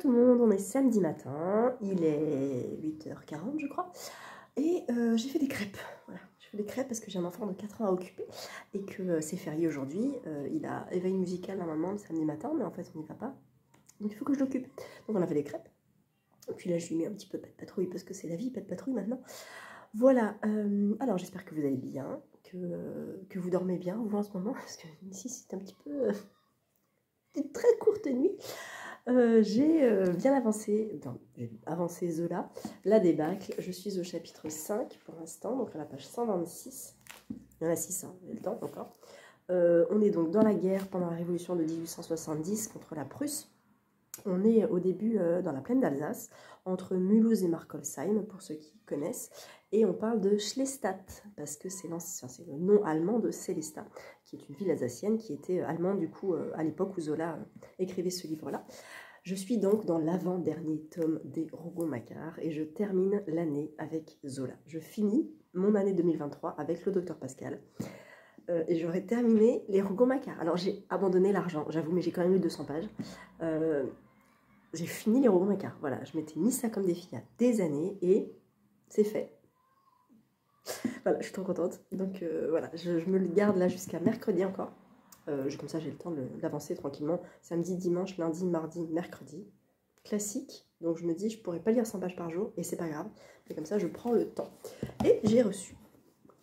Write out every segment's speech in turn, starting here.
tout le monde, on est samedi matin, il est 8h40 je crois, et j'ai fait des crêpes. Voilà, je fais des crêpes parce que j'ai un enfant de 4 ans à occuper et que c'est férié aujourd'hui. Il a éveil musical normalement le samedi matin, mais en fait on n'y va pas, donc il faut que je l'occupe. Donc on a fait des crêpes, et puis là je lui mets un petit peu pas de patrouille parce que c'est la vie, pas de patrouille maintenant. Voilà, alors j'espère que vous allez bien, que vous dormez bien vous en ce moment, parce que ici c'est un petit peu une très courte nuit. J'ai bien avancé, enfin, j'ai avancé Zola, la débâcle. Je suis au chapitre 5 pour l'instant, donc à la page 126. Il y en a 6, hein, j'ai le temps encore. On est donc dans la guerre pendant la révolution de 1870 contre la Prusse. On est au début dans la plaine d'Alsace, entre Mulhouse et Markolsheim, pour ceux qui connaissent. Et on parle de Schlestatt, parce que c'est le nom allemand de Sélestat, qui est une ville alsacienne qui était allemande du coup à l'époque où Zola écrivait ce livre-là. Je suis donc dans l'avant-dernier tome des Rougon-Macquart et je termine l'année avec Zola. Je finis mon année 2023 avec le Docteur Pascal. Et j'aurais terminé les Rougon-Macquart. Alors j'ai abandonné l'argent, j'avoue, mais j'ai quand même eu 200 pages. J'ai fini les Rougon-Macquart. Voilà, je m'étais mis ça comme défi il y a des années et c'est fait. Voilà, je suis trop contente. Donc voilà, je me le garde là jusqu'à mercredi encore. Comme ça, j'ai le temps d'avancer tranquillement. Samedi, dimanche, lundi, mardi, mercredi. Classique. Donc je me dis, je pourrais pas lire 100 pages par jour et c'est pas grave. Mais comme ça, je prends le temps. Et j'ai reçu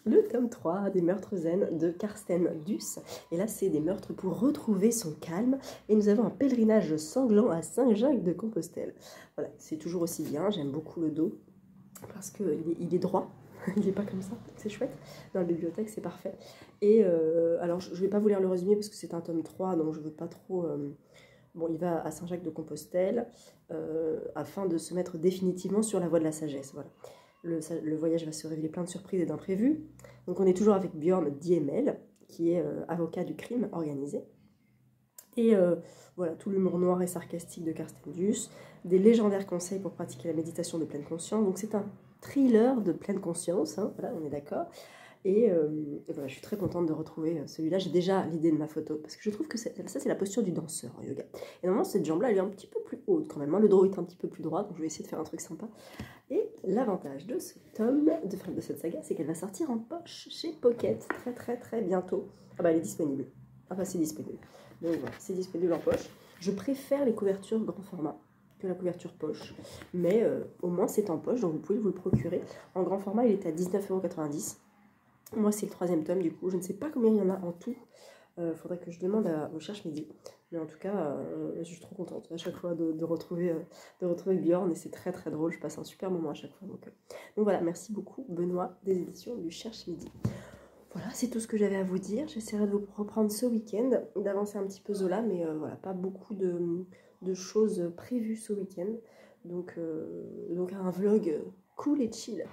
le tome 3 des meurtres zen de Carsten Duss. Et là, c'est des meurtres pour retrouver son calme. Et nous avons un pèlerinage sanglant à Saint-Jacques-de-Compostelle. Voilà, c'est toujours aussi bien. J'aime beaucoup le dos parce qu'il est droit. Il n'est pas comme ça, c'est chouette. Dans la bibliothèque, c'est parfait. Et alors, je ne vais pas vous lire le résumé parce que c'est un tome 3, donc je ne veux pas trop... Bon, il va à Saint-Jacques-de-Compostelle afin de se mettre définitivement sur la voie de la sagesse. Voilà. Le voyage va se révéler plein de surprises et d'imprévus. Donc on est toujours avec Björn Diemel, qui est avocat du crime organisé. Et voilà, tout l'humour noir et sarcastique de Carsten Duss, des légendaires conseils pour pratiquer la méditation de pleine conscience. Donc c'est un thriller de pleine conscience, hein, voilà, on est d'accord. Et voilà, je suis très contente de retrouver celui-là. J'ai déjà l'idée de ma photo, parce que je trouve que ça, c'est la posture du danseur en yoga. Et normalement, cette jambe-là, elle est un petit peu plus haute quand même. Le dos est un petit peu plus droit, donc je vais essayer de faire un truc sympa. Et l'avantage de ce tome, de cette saga, c'est qu'elle va sortir en poche chez Pocket très bientôt. Ah bah elle est disponible. Ah bah c'est disponible. Donc voilà, c'est disponible en poche. Je préfère les couvertures grand format que la couverture poche, mais au moins c'est en poche, donc vous pouvez vous le procurer. En grand format, il est à 19,90 €. Moi, c'est le 3e tome, du coup. Je ne sais pas combien il y en a en tout. Faudrait que je demande à Recherche Midi. Mais en tout cas, je suis trop contente à chaque fois de retrouver Björn. Et c'est très drôle. Je passe un super moment à chaque fois. Donc voilà, merci beaucoup, Benoît, des éditions du Cherche Midi. Voilà, c'est tout ce que j'avais à vous dire. J'essaierai de vous reprendre ce week-end, d'avancer un petit peu Zola. Mais voilà, pas beaucoup de choses prévues ce week-end. Donc un vlog cool et chill.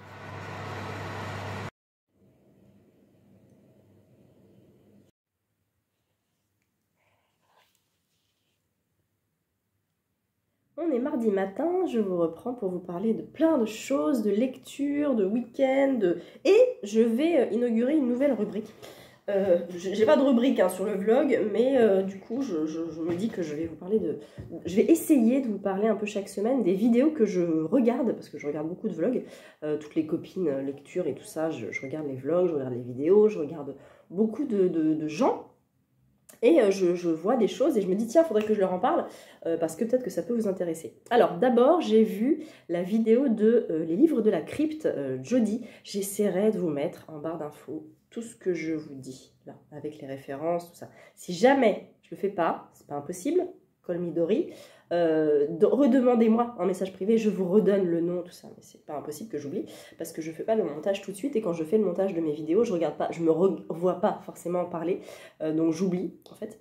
On est mardi matin, je vous reprends pour vous parler de plein de choses, de lecture, de week-end, et je vais inaugurer une nouvelle rubrique. J'ai pas de rubrique hein, sur le vlog, mais du coup je me dis que je vais vous parler je vais essayer de vous parler un peu chaque semaine des vidéos que je regarde, parce que je regarde beaucoup de vlogs, toutes les copines lecture et tout ça, je regarde les vlogs, je regarde les vidéos, je regarde beaucoup de gens. Et je vois des choses et je me dis tiens, il faudrait que je leur en parle parce que peut-être que ça peut vous intéresser. Alors d'abord, j'ai vu la vidéo de Les livres de la crypte, Jody. J'essaierai de vous mettre en barre d'infos tout ce que je vous dis, là, avec les références, tout ça. Si jamais je le fais pas, c'est pas impossible, Call me Dory, redemandez-moi en message privé, je vous redonne le nom, tout ça, mais c'est pas impossible que j'oublie, parce que je fais pas le montage tout de suite, et quand je fais le montage de mes vidéos, je regarde pas, je me revois pas forcément en parler, donc j'oublie, en fait.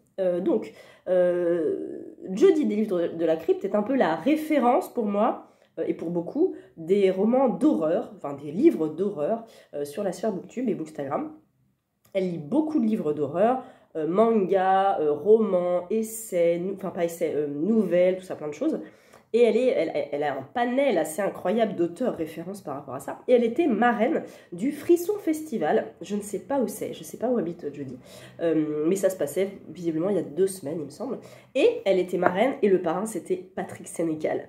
Jody des livres de la crypte est un peu la référence pour moi, et pour beaucoup, des romans d'horreur, enfin des livres d'horreur sur la sphère Booktube et Bookstagram. Elle lit beaucoup de livres d'horreur, manga, romans, essais, enfin pas essais, nouvelles, tout ça, plein de choses. Et elle a un panel assez incroyable d'auteurs références par rapport à ça. Et elle était marraine du Frisson Festival. Je ne sais pas où c'est, je ne sais pas où habite Jodie. Mais ça se passait visiblement il y a 2 semaines, il me semble. Et elle était marraine et le parrain, c'était Patrick Sénécal.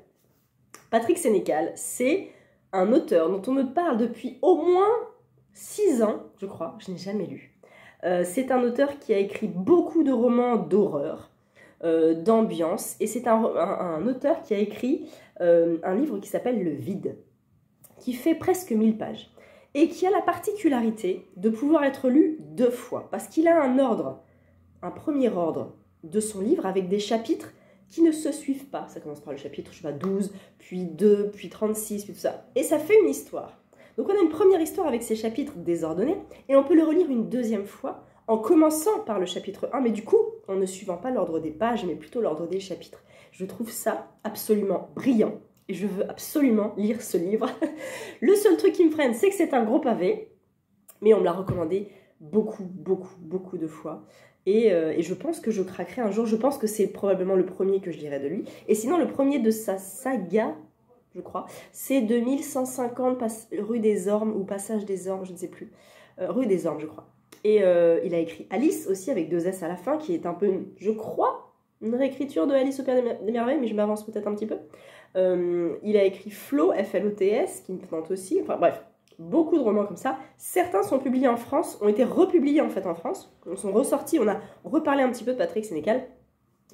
Patrick Sénécal, c'est un auteur dont on me parle depuis au moins 6 ans, je crois. Je n'ai jamais lu. C'est un auteur qui a écrit beaucoup de romans d'horreur. D'ambiance, et c'est un auteur qui a écrit un livre qui s'appelle Le Vide, qui fait presque 1000 pages, et qui a la particularité de pouvoir être lu 2 fois, parce qu'il a un premier ordre de son livre avec des chapitres qui ne se suivent pas. Ça commence par le chapitre, je sais pas, 12, puis 2, puis 36, puis tout ça, et ça fait une histoire. Donc on a une première histoire avec ces chapitres désordonnés, et on peut le relire une 2e fois, en commençant par le chapitre 1, mais du coup, en ne suivant pas l'ordre des pages, mais plutôt l'ordre des chapitres. Je trouve ça absolument brillant, et je veux absolument lire ce livre. Le seul truc qui me freine, c'est que c'est un gros pavé, mais on me l'a recommandé beaucoup de fois. Et je pense que je craquerai un jour, je pense que c'est probablement le premier que je lirai de lui. Et sinon, le premier de sa saga, je crois, c'est 2150 rue des Ormes, ou Passage des Ormes, je ne sais plus. Rue des Ormes, je crois. Et il a écrit Alice aussi, avec 2 S à la fin, qui est un peu, je crois, une réécriture de Alice au Pays des Merveilles, mais je m'avance peut-être un petit peu. Il a écrit Flo, F-L-O-T-S, qui me tente aussi. Enfin bref, beaucoup de romans comme ça. Certains sont publiés en France, ont été republiés en fait en France. Ils sont ressortis, on a reparlé un petit peu de Patrick Sénécal,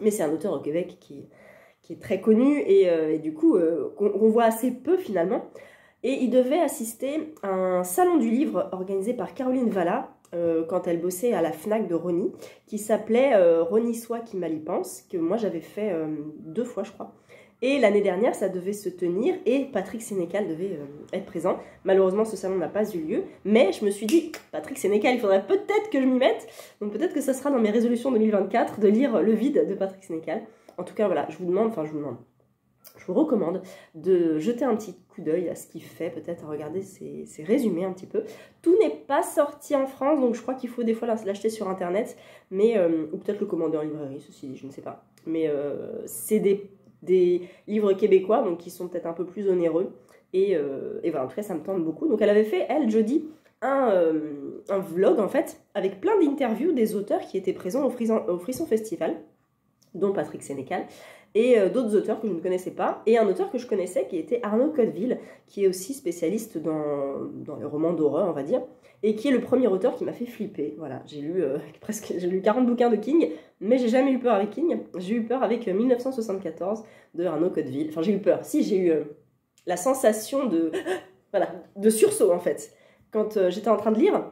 mais c'est un auteur au Québec qui est très connu et du coup, on voit assez peu finalement. Et il devait assister à un salon du livre organisé par Caroline Valla, quand elle bossait à la FNAC de Rosny, qui s'appelait Rosny Soit qui mal y pense, que moi j'avais fait 2 fois je crois. Et l'année dernière, ça devait se tenir et Patrick Sénécal devait être présent. Malheureusement, ce salon n'a pas eu lieu, mais je me suis dit, Patrick Sénécal, il faudrait peut-être que je m'y mette. Donc peut-être que ça sera dans mes résolutions 2024 de lire Le Vide de Patrick Sénécal. En tout cas, voilà, je vous recommande de jeter un petit coup d'œil à ce qu'il fait, peut-être à regarder ses résumés un petit peu. Tout n'est pas sorti en France, donc je crois qu'il faut des fois l'acheter sur internet, mais ou peut-être le commander en librairie, ceci dit, je ne sais pas. Mais c'est des livres québécois, donc qui sont peut-être un peu plus onéreux, et voilà, en tout cas ça me tente beaucoup. Donc elle avait fait, elle, Jodie, un vlog en fait, avec plein d'interviews des auteurs qui étaient présents au Frisson Festival, dont Patrick Sénécal, et d'autres auteurs que je ne connaissais pas, et un auteur que je connaissais qui était Arnaud Codeville, qui est aussi spécialiste dans les romans d'horreur, on va dire, et qui est le premier auteur qui m'a fait flipper. Voilà, j'ai lu 40 bouquins de King, mais j'ai jamais eu peur avec King, j'ai eu peur avec 1974 de Arnaud Codeville. Enfin, j'ai eu peur, si, j'ai eu la sensation de sursaut en fait. Quand j'étais en train de lire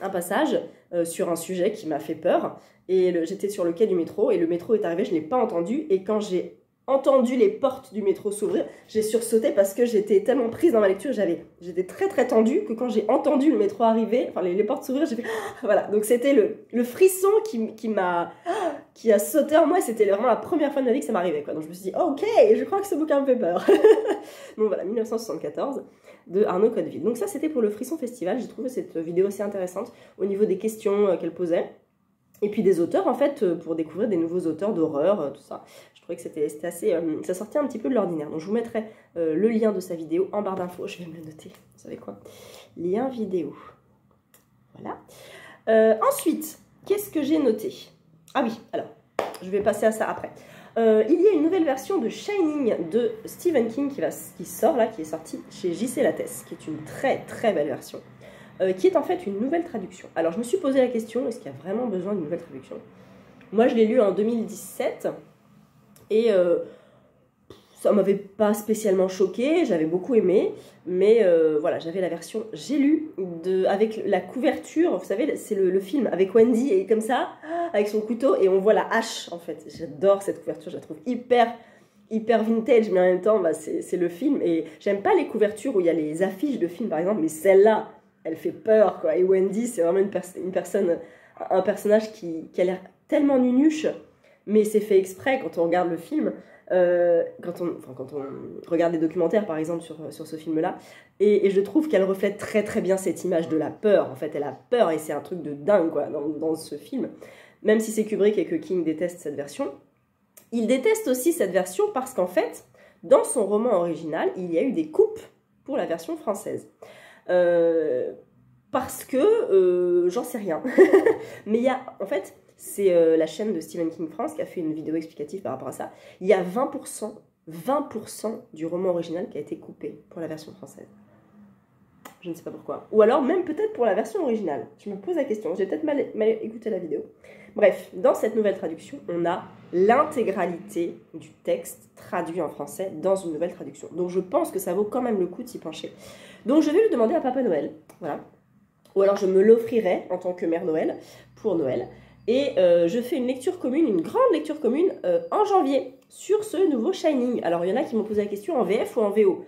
un passage sur un sujet qui m'a fait peur, et j'étais sur le quai du métro, et le métro est arrivé, je ne l'ai pas entendu, et quand j'ai entendu les portes du métro s'ouvrir, j'ai sursauté parce que j'étais tellement prise dans ma lecture, j'étais très tendue, que quand j'ai entendu le métro arriver, enfin les portes s'ouvrir, j'ai fait voilà, donc c'était le frisson qui a sauté en moi, c'était vraiment la première fois de ma vie que ça m'arrivait, quoi. Donc je me suis dit, oh, ok, je crois que ce bouquin me fait peur. Donc voilà, 1974 de Arnaud Codeville. Donc ça, c'était pour le Frisson Festival. J'ai trouvé cette vidéo assez intéressante au niveau des questions qu'elle posait. Et puis des auteurs, en fait, pour découvrir des nouveaux auteurs d'horreur, tout ça. Je trouvais que c'était assez... ça sortait un petit peu de l'ordinaire. Donc je vous mettrai le lien de sa vidéo en barre d'infos. Je vais me le noter, vous savez quoi? Lien vidéo. Voilà. Ensuite, qu'est-ce que j'ai noté? Ah oui, alors, je vais passer à ça après. Il y a une nouvelle version de Shining de Stephen King qui sort là, qui est sortie chez J.C. Lattès, qui est une très belle version, qui est en fait une nouvelle traduction. Alors je me suis posé la question, est-ce qu'il y a vraiment besoin d'une nouvelle traduction? Moi je l'ai lu en 2017, et ça m'avait pas spécialement choqué, j'avais beaucoup aimé, mais voilà, j'avais la version j'ai lu avec la couverture, vous savez, c'est le film avec Wendy et comme ça, avec son couteau, et on voit la hache en fait. J'adore cette couverture, je la trouve hyper vintage, mais en même temps, bah, c'est le film, et j'aime pas les couvertures où il y a les affiches de films par exemple, mais celle-là, elle fait peur, quoi. Et Wendy, c'est vraiment un personnage qui a l'air tellement nunuche, mais c'est fait exprès quand on regarde le film. Quand on regarde des documentaires par exemple sur ce film-là, et je trouve qu'elle reflète très bien cette image de la peur. En fait, elle a peur, et c'est un truc de dingue quoi, dans ce film. Même si c'est Kubrick et que King déteste cette version, il déteste aussi cette version parce qu'en fait, dans son roman original, il y a eu des coupes pour la version française. Parce que, j'en sais rien. Mais il y a, en fait, c'est la chaîne de Stephen King France qui a fait une vidéo explicative par rapport à ça. Il y a 20% du roman original qui a été coupé pour la version française. Je ne sais pas pourquoi. Ou alors même peut-être pour la version originale. Je me pose la question. J'ai peut-être mal écouté la vidéo. Bref, dans cette nouvelle traduction, on a l'intégralité du texte traduit en français dans une nouvelle traduction. Donc je pense que ça vaut quand même le coup de s'y pencher. Donc je vais le demander à Papa Noël. Voilà. Ou alors je me l'offrirai en tant que Mère Noël pour Noël. Et je fais une lecture commune, une grande lecture commune en janvier sur ce nouveau Shining. Alors il y en a qui m'ont posé la question en VF ou en VO.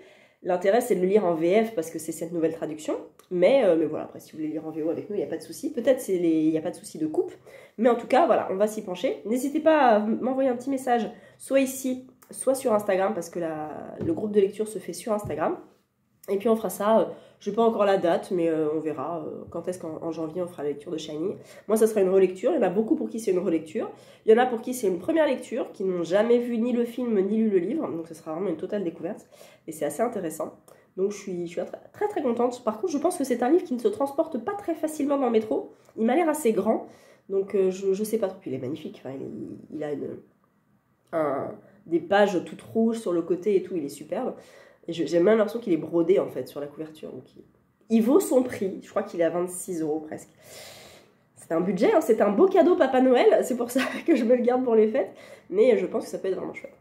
L'intérêt, c'est de le lire en VF parce que c'est cette nouvelle traduction. Mais voilà, après, si vous voulez lire en VO avec nous, il n'y a pas de souci. Peut-être il n'y a pas de souci de coupe. Mais en tout cas, voilà, on va s'y pencher. N'hésitez pas à m'envoyer un petit message, soit ici, soit sur Instagram, parce que le groupe de lecture se fait sur Instagram. Et puis on fera ça, je n'ai pas encore la date, mais on verra quand est-ce qu'en janvier on fera la lecture de Shining. Moi, ça sera une relecture. Il y en a beaucoup pour qui c'est une relecture. Il y en a pour qui c'est une première lecture, qui n'ont jamais vu ni le film ni lu le livre. Donc ce sera vraiment une totale découverte. Et c'est assez intéressant. Donc je suis très très contente. Par contre, je pense que c'est un livre qui ne se transporte pas très facilement dans le métro. Il m'a l'air assez grand. Donc je ne sais pas trop. Puis il est magnifique. Enfin, il a des pages toutes rouges sur le côté et tout. Il est superbe. Et j'ai même l'impression qu'il est brodé en fait sur la couverture. Donc il vaut son prix. Je crois qu'il est à 26 € presque. C'est un budget, hein, c'est un beau cadeau Papa Noël. C'est pour ça que je me le garde pour les fêtes. Mais je pense que ça peut être vraiment chouette.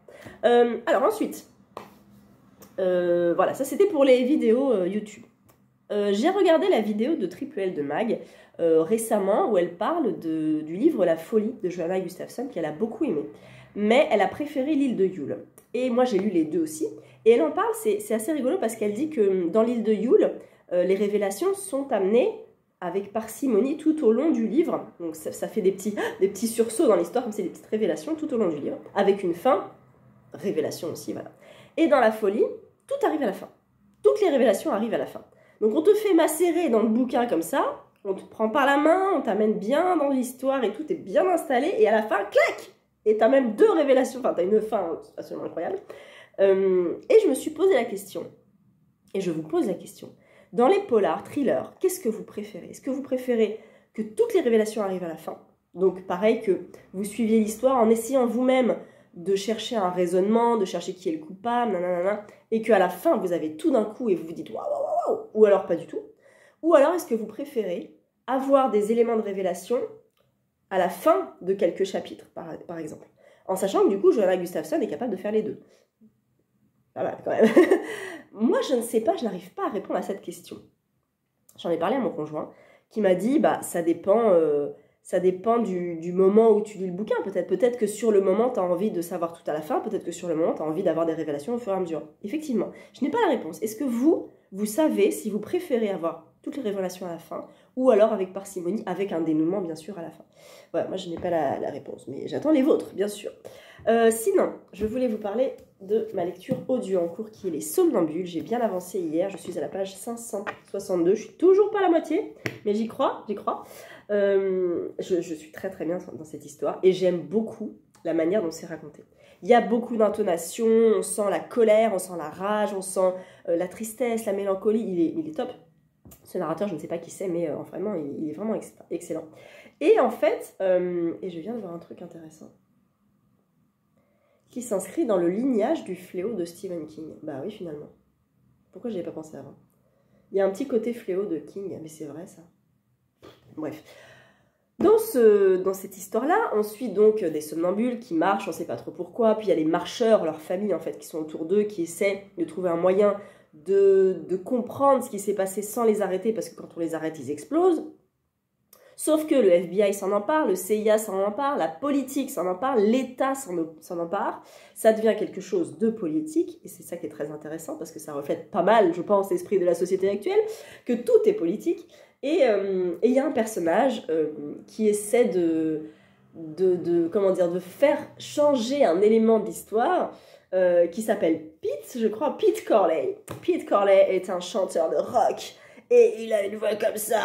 Alors ensuite, voilà, ça c'était pour les vidéos YouTube. J'ai regardé la vidéo de Triple L de Mag récemment où elle parle du livre La Folie de Johanna Gustafsson qu'elle a beaucoup aimé. Mais elle a préféré l'île de Yule. Et moi j'ai lu les deux aussi. Et elle en parle, c'est assez rigolo parce qu'elle dit que dans l'île de Yule, les révélations sont amenées avec parcimonie tout au long du livre. Donc ça fait des petits sursauts dans l'histoire, comme c'est des petites révélations tout au long du livre. Avec une fin, révélation aussi, voilà. Et dans La Folie, tout arrive à la fin. Toutes les révélations arrivent à la fin. Donc on te fait macérer dans le bouquin comme ça, on te prend par la main, on t'amène bien dans l'histoire et tout est bien installé. Et à la fin, clac! Et t'as même deux révélations, enfin t'as une fin absolument incroyable. Et je me suis posé la question, et je vous pose la question, dans les polars, thrillers, qu'est-ce que vous préférez? Est-ce que vous préférez que toutes les révélations arrivent à la fin? Donc pareil que vous suiviez l'histoire en essayant vous-même de chercher un raisonnement, de chercher qui est le coupable, nanana, et qu'à la fin vous avez tout d'un coup et vous vous dites waouh, waouh, waouh, ou alors pas du tout. Ou alors est-ce que vous préférez avoir des éléments de révélation à la fin de quelques chapitres, par exemple, en sachant que du coup Johanna Gustafsson est capable de faire les deux. Pas mal quand même. Moi, je ne sais pas, je n'arrive pas à répondre à cette question. J'en ai parlé à mon conjoint, qui m'a dit, bah, ça dépend du moment où tu lis le bouquin. Peut-être que sur le moment, tu as envie de savoir tout à la fin. Peut-être que sur le moment, tu as envie d'avoir des révélations au fur et à mesure. Effectivement, je n'ai pas la réponse. Est-ce que vous savez si vous préférez avoir toutes les révélations à la fin, ou alors avec parcimonie, avec un dénouement, bien sûr, à la fin? Voilà, moi, je n'ai pas la réponse, mais j'attends les vôtres, bien sûr. Sinon, je voulais vous parler de ma lecture audio en cours qui est Les Somnambules. J'ai bien avancé hier, je suis à la page 562, je suis toujours pas à la moitié, mais j'y crois. Je suis très très bien dans cette histoire et j'aime beaucoup la manière dont c'est raconté. Il y a beaucoup d'intonations, on sent la colère, on sent la rage, on sent la tristesse, la mélancolie, il est top. Ce narrateur, je ne sais pas qui c'est, mais vraiment, il est vraiment excellent. Et en fait, et je viens de voir un truc intéressant, qui s'inscrit dans le lignage du fléau de Stephen King. Bah oui, finalement. Pourquoi je n'y avais pas pensé avant? Il y a un petit côté fléau de King, mais c'est vrai ça. Bref. Dans cette histoire-là, on suit donc des somnambules qui marchent, on ne sait pas trop pourquoi, puis il y a les marcheurs, leur famille en fait, qui sont autour d'eux, qui essaient de trouver un moyen de comprendre ce qui s'est passé sans les arrêter, parce que quand on les arrête, ils explosent. Sauf que le FBI s'en empare, le CIA s'en empare, la politique s'en empare, l'État s'en empare. Ça devient quelque chose de politique, et c'est ça qui est très intéressant, parce que ça reflète pas mal, je pense, l'esprit de la société actuelle, que tout est politique. Et il y a un personnage qui essaie de faire changer un élément de l'histoire, qui s'appelle Pete, je crois, Pete Corley. Pete Corley est un chanteur de rock, et il a une voix comme ça.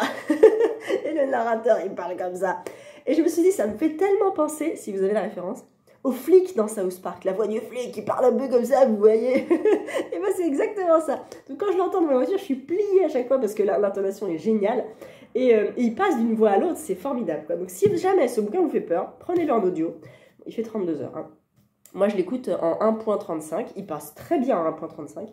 Et le narrateur, il parle comme ça. Et je me suis dit, ça me fait tellement penser, si vous avez la référence, au flic dans South Park, la voix du flic qui parle un peu comme ça, vous voyez. Et ben c'est exactement ça. Donc quand je l'entends dans ma voiture, je suis pliée à chaque fois parce que l'intonation est géniale. Et il passe d'une voix à l'autre, c'est formidable, quoi. Donc si jamais ce bouquin vous fait peur, prenez-le en audio. Il fait 32 heures. Hein. Moi je l'écoute en 1.35, il passe très bien en 1.35.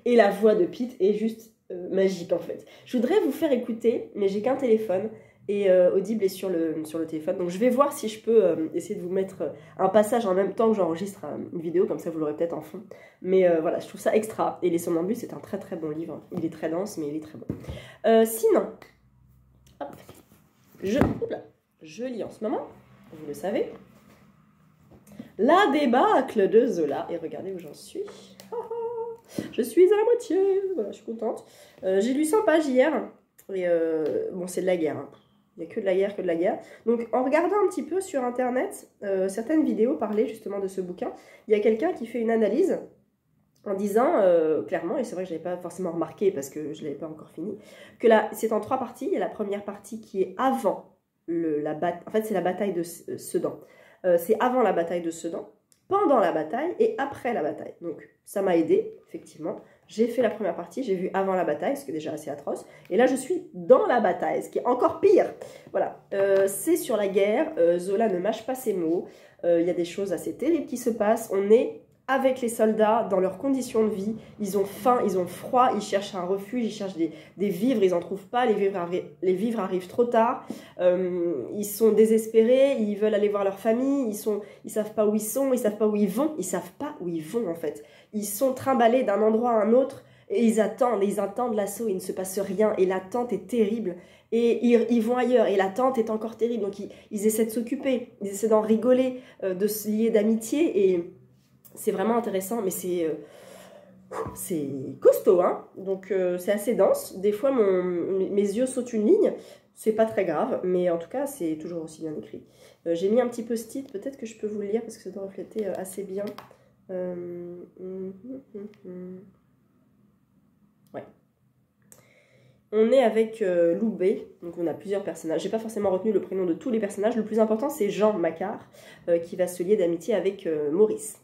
Et la voix de Pete est juste magique en fait. Je voudrais vous faire écouter, mais j'ai qu'un téléphone. Et Audible est sur le téléphone. Donc je vais voir si je peux essayer de vous mettre un passage en même temps que j'enregistre une vidéo, comme ça vous l'aurez peut-être en fond. Mais voilà, je trouve ça extra. Et Les Somnambules, c'est un très très bon livre. Il est très dense, mais il est très bon. Sinon, hop, je lis en ce moment, vous le savez, La débâcle de Zola. Et regardez où j'en suis. Je suis à la moitié. Voilà, je suis contente. J'ai lu 100 pages hier. Et bon, c'est de la guerre. Hein. Il n'y a que de la guerre, que de la guerre. Donc, en regardant un petit peu sur Internet, certaines vidéos parlaient justement de ce bouquin. Il y a quelqu'un qui fait une analyse en disant clairement, et c'est vrai que je n'avais pas forcément remarqué parce que je ne l'avais pas encore fini, que là, c'est en 3 parties. Il y a la première partie qui est avant la bataille. En fait, c'est la bataille de Sedan. C'est avant la bataille de Sedan, pendant la bataille et après la bataille. Donc, ça m'a aidé, effectivement. J'ai fait la première partie, j'ai vu avant la bataille, ce qui est déjà assez atroce. Et là, je suis dans la bataille, ce qui est encore pire. Voilà, c'est sur la guerre. Zola ne mâche pas ses mots. Il y a des choses assez terribles qui se passent. On est avec les soldats dans leurs conditions de vie. Ils ont faim, ils ont froid, ils cherchent un refuge, ils cherchent des vivres, ils n'en trouvent pas. Les vivres arrivent trop tard. Ils sont désespérés, ils veulent aller voir leur famille. Ils savent pas où ils sont, ils savent pas où ils vont. Ils savent pas où ils vont en fait. Ils sont trimballés d'un endroit à un autre et ils attendent l'assaut, il ne se passe rien et l'attente est terrible et ils vont ailleurs et l'attente est encore terrible. Donc ils essaient de s'occuper, ils essaient d'en rigoler, de se lier d'amitié et c'est vraiment intéressant, mais c'est costaud, hein. Donc c'est assez dense. Des fois mes yeux sautent une ligne, c'est pas très grave, mais en tout cas c'est toujours aussi bien écrit. J'ai mis un petit post-it, peut-être que je peux vous le lire parce que ça doit refléter assez bien. Ouais. On est avec Loubet, donc on a plusieurs personnages. J'ai pas forcément retenu le prénom de tous les personnages. Le plus important, c'est Jean Macquart, qui va se lier d'amitié avec Maurice.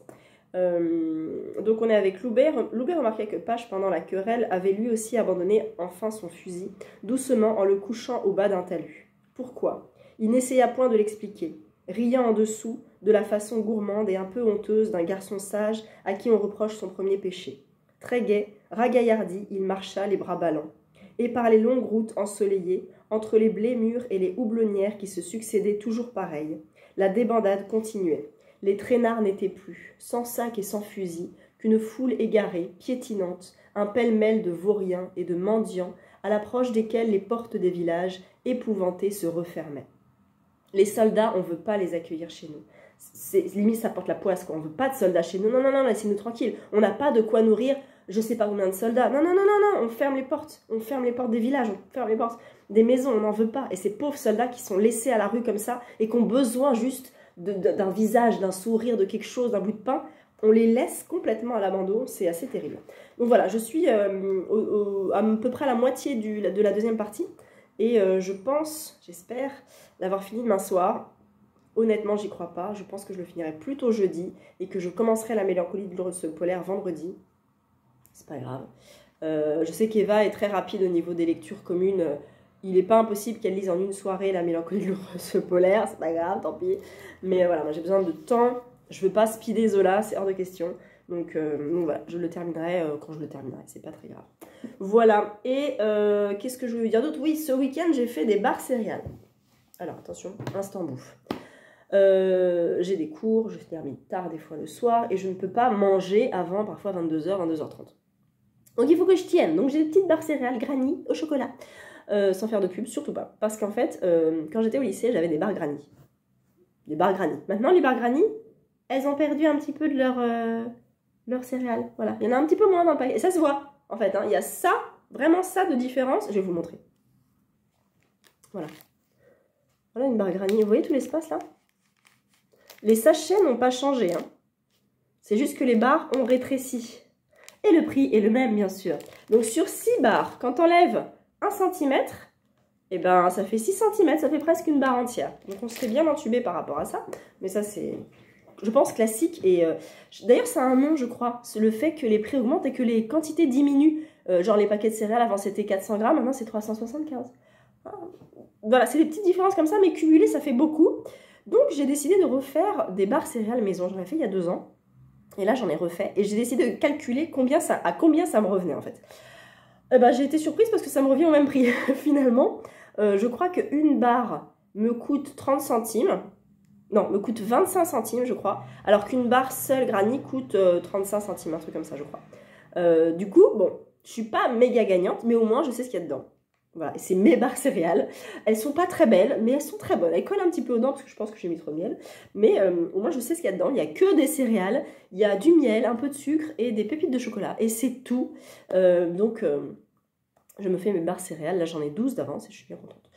Donc on est avec Loubet. Loubet remarquait que Pache, pendant la querelle, avait lui aussi abandonné enfin son fusil, doucement en le couchant au bas d'un talus. Pourquoi? Il n'essaya point de l'expliquer, riant en dessous de la façon gourmande et un peu honteuse d'un garçon sage à qui on reproche son premier péché. Très gai, ragaillardi, il marcha les bras ballants. Et par les longues routes ensoleillées, entre les blés mûrs et les houblonnières qui se succédaient toujours pareilles, la débandade continuait. Les traînards n'étaient plus, sans sac et sans fusil, qu'une foule égarée, piétinante, un pêle-mêle de vauriens et de mendiants, à l'approche desquels les portes des villages, épouvantés, se refermaient. Les soldats, on ne veut pas les accueillir chez nous. Limite, ça porte la poisse, quoi. On ne veut pas de soldats chez nous. Non, non, non, laissez-nous tranquilles. On n'a pas de quoi nourrir je ne sais pas combien de soldats. Non, non, non, non, non, on ferme les portes. On ferme les portes des villages, on ferme les portes des maisons, on n'en veut pas. Et ces pauvres soldats qui sont laissés à la rue comme ça et qui ont besoin juste d'un visage, d'un sourire, de quelque chose, d'un bout de pain, on les laisse complètement à l'abandon. C'est assez terrible. Donc voilà, je suis à peu près à la moitié de la deuxième partie. Et je pense, j'espère, l'avoir fini demain soir. Honnêtement, j'y crois pas. Je pense que je le finirai plutôt jeudi et que je commencerai la mélancolie de l'ours polaire vendredi. C'est pas grave. Je sais qu'Eva est très rapide au niveau des lectures communes. Il n'est pas impossible qu'elle lise en une soirée la mélancolie de l'ours polaire. C'est pas grave, tant pis. Mais voilà, moi j'ai besoin de temps. Je veux pas speeder Zola, c'est hors de question. Donc voilà, je le terminerai quand je le terminerai. C'est pas très grave. Voilà. Et qu'est-ce que je voulais vous dire d'autre? Oui, ce week-end, j'ai fait des barres céréales. Alors, attention, instant bouffe. J'ai des cours, je termine tard des fois le soir et je ne peux pas manger avant parfois 22h, 22h30. Donc il faut que je tienne. Donc j'ai des petites barres céréales granny au chocolat. Sans faire de pub, surtout pas. Parce qu'en fait, quand j'étais au lycée, j'avais des barres granny. Des barres granny. Maintenant, les barres granny, elles ont perdu un petit peu de leur céréales. Voilà. Il y en a un petit peu moins dans le paquet. Et ça se voit, en fait. Hein. Il y a ça, vraiment ça de différence. Je vais vous montrer. Voilà. Voilà une barre granny. Vous voyez tout l'espace là? Les sachets n'ont pas changé. Hein. C'est juste que les barres ont rétréci. Et le prix est le même, bien sûr. Donc, sur 6 barres, quand on enlève 1 cm, eh ben, ça fait 6 cm, ça fait presque une barre entière. Donc, on serait bien entubé par rapport à ça. Mais ça, c'est je pense, classique. Et d'ailleurs, ça a un nom, je crois. C'est le fait que les prix augmentent et que les quantités diminuent. Genre les paquets de céréales, avant c'était 400 grammes, maintenant c'est 375. Ah, voilà, c'est des petites différences comme ça, mais cumulées, ça fait beaucoup. Donc j'ai décidé de refaire des barres céréales maison. J'en ai fait il y a 2 ans. Et là, j'en ai refait. Et j'ai décidé de calculer à combien ça me revenait, en fait. J'ai été surprise parce que ça me revient au même prix, finalement. Je crois qu'une barre me coûte 30 centimes. Non, me coûte 25 centimes, je crois. Alors qu'une barre seule granny coûte 35 centimes, un truc comme ça, je crois. Du coup, bon, je suis pas méga gagnante, mais au moins, je sais ce qu'il y a dedans. Voilà, et c'est mes barres céréales. Elles sont pas très belles, mais elles sont très bonnes. Elles collent un petit peu aux dents parce que je pense que j'ai mis trop de miel. Mais au moins, je sais ce qu'il y a dedans. Il n'y a que des céréales, il y a du miel, un peu de sucre et des pépites de chocolat. Et c'est tout. Je me fais mes barres céréales. Là, j'en ai 12 d'avance et je suis bien contente.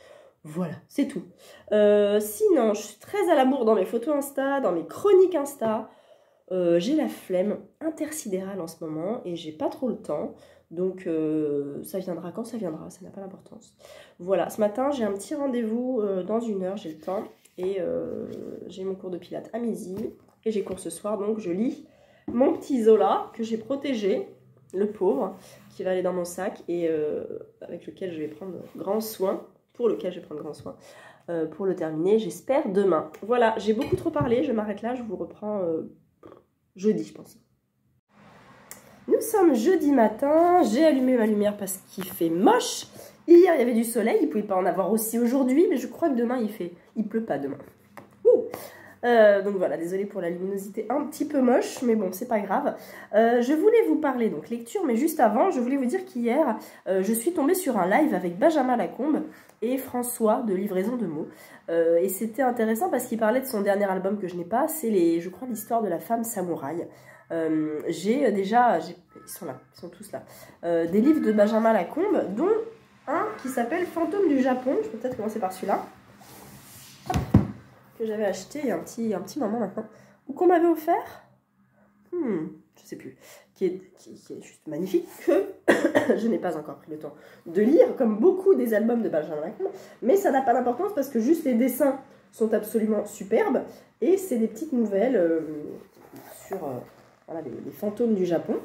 Voilà, c'est tout. Sinon, je suis très à l'amour dans mes photos Insta, dans mes chroniques Insta. J'ai la flemme intersidérale en ce moment et j'ai pas trop le temps. Donc ça viendra quand ça viendra, ça n'a pas d'importance. Voilà, ce matin j'ai un petit rendez-vous dans 1 heure, j'ai le temps. Et j'ai mon cours de pilates à midi. Et j'ai cours ce soir, donc je lis mon petit Zola que j'ai protégé, le pauvre, qui va aller dans mon sac et avec lequel je vais prendre grand soin, pour le terminer, j'espère, demain. Voilà, j'ai beaucoup trop parlé, je m'arrête là, je vous reprends jeudi, je pense. Nous sommes jeudi matin, j'ai allumé ma lumière parce qu'il fait moche. Hier, il y avait du soleil, il ne pouvait pas en avoir aussi aujourd'hui, mais je crois que demain, il pleut pas demain. Donc voilà, désolée pour la luminosité un petit peu moche, mais bon, c'est pas grave. Je voulais vous parler, donc lecture, mais juste avant, je voulais vous dire qu'hier, je suis tombée sur un live avec Benjamin Lacombe et François de Livraison de mots. Et c'était intéressant parce qu'il parlait de son dernier album que je n'ai pas, c'est, je crois, l'histoire de la femme samouraï. Ils sont là, ils sont tous là. Des livres de Benjamin Lacombe, dont un qui s'appelle Fantôme du Japon. Je peux peut-être commencer par celui-là. Que j'avais acheté il y a un petit moment maintenant. Ou qu'on m'avait offert. Je sais plus. Qui est juste magnifique. Que je n'ai pas encore pris le temps de lire, comme beaucoup des albums de Benjamin Lacombe. Mais ça n'a pas d'importance parce que juste les dessins sont absolument superbes. Et c'est des petites nouvelles sur... Voilà, les fantômes du Japon.